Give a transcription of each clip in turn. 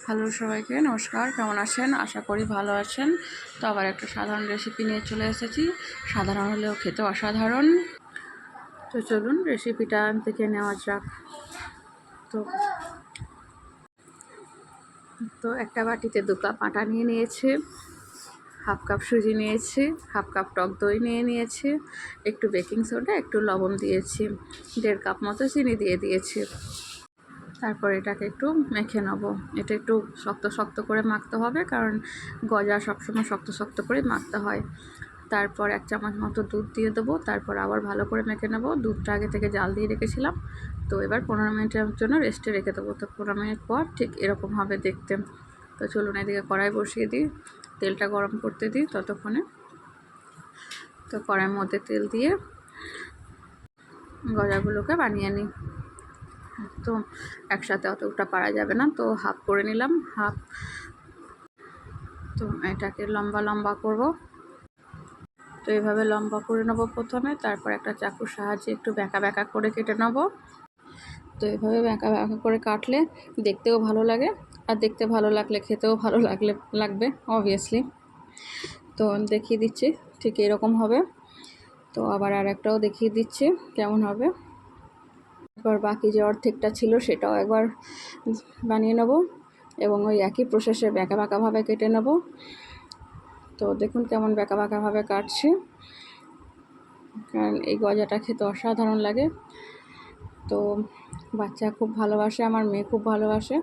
Hello সবাইকে নমস্কার, কেমন আছেন? আশা করি ভালো আছেন। তো আবার একটা সাধারণ রেসিপি নিয়ে চলে এসেছি। সাধারণ হলেও খেতে অসাধারণ। তো চলুন রেসিপিটা থেকে নেওয়া যাক। তো তো একটা বাটিতে 2 কাপ আটা নিয়ে নিয়েছি, হাফ কাপ সুজি নিয়েছি, হাফ কাপ টক দই নিয়ে নিয়েছি, একটু বেকিং সোডা, একটু লবণ দিয়েছি, 1.5 কাপ মতো চিনি দিয়ে দিয়েছি। তারপর এটাকে একটু মেখে নেব। এটা একটু শক্ত শক্ত করে মাখতে হবে, কারণ গজা সবসময় শক্ত শক্ত করে মাখতে হয়। তারপর 1 চামচ মতো দুধ দিয়ে দেবো। তারপর আবার ভালো করে মেখে নেব। দুধটা আগে থেকে জাল দিয়ে রেখেছিলাম, তো এবার 15 মিনিটের জন্য রেস্টে রেখে দেবো। তো 15 মিনিট পর ঠিক এরকম হবে দেখতে। তো চলুন এদিকে কড়াই বসিয়ে দিই, তেলটা গরম করতে দিই ততক্ষণে। তো কড়াইয়ের মধ্যে তেল দিয়ে গজাগুলোকে বানিয়ে নিই। তো একসাথে অতটা পারা যাবে না, তো হাফ করে নিলাম, হাফ। তো এটাকে লম্বা লম্বা করব। তো এইভাবে লম্বা করে নেব প্রথমে, তারপর একটা চাকুর সাহায্যে একটু ব্যাঁকা ব্যাঁকা করে কেটে নেব। তো এইভাবে ব্যাঁকা ব্যাঁকা করে কাটলে দেখতেও ভালো লাগে, আর দেখতে ভালো লাগলে খেতেও ভালো লাগবে অবভিয়াসলি। তো দেখিয়ে দিচ্ছি ঠিক এরকম হবে। তো আবার আর একটাও দেখিয়ে দিচ্ছি কেমন হবে। এবার বাকি যে অর্ধেকটা ছিল সেটাও একবার বানিয়ে নেব, এবং ওই একই প্রসেসে ব্যাঁকা ব্যাঁকাভাবে কেটে নেব। তো দেখুন কেমন ব্যাঁকা ব্যাঁকাভাবে কাটছি, কারণ এই গজাটা খেতে অসাধারণ লাগে। তো বাচ্চা খুব ভালোবাসে, আমার মেয়ে খুব ভালোবাসে।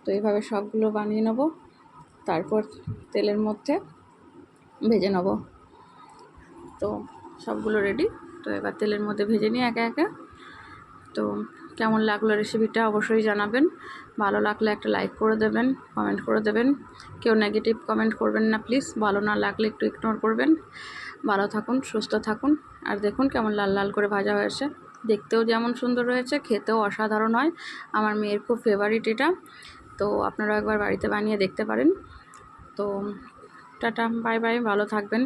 তো এইভাবে সবগুলো বানিয়ে নেব, তারপর তেলের মধ্যে ভেজে নেব। তো সবগুলো রেডি। তো এবার তেলের মধ্যে ভেজে নিই একে একে। তো কেমন লাগলো রেসিপিটা অবশ্যই জানাবেন। ভালো লাগলে একটা লাইক করে দেবেন, কমেন্ট করে দেবেন। কেউ নেগেটিভ কমেন্ট করবেন না প্লিজ। ভালো না লাগলে একটু ইগনোর করবেন। ভালো থাকুন, সুস্থ থাকুন। আর দেখুন কেমন লাল লাল করে ভাজা হয়েছে, দেখতেও যেমন সুন্দর হয়েছে, খেতেও অসাধারণ হয়। আমার মেয়ের খুব ফেভারিট এটা। তো আপনারা একবার বাড়িতে বানিয়ে দেখতে পারেন। তো টাটা, বাই বাই, ভালো থাকবেন।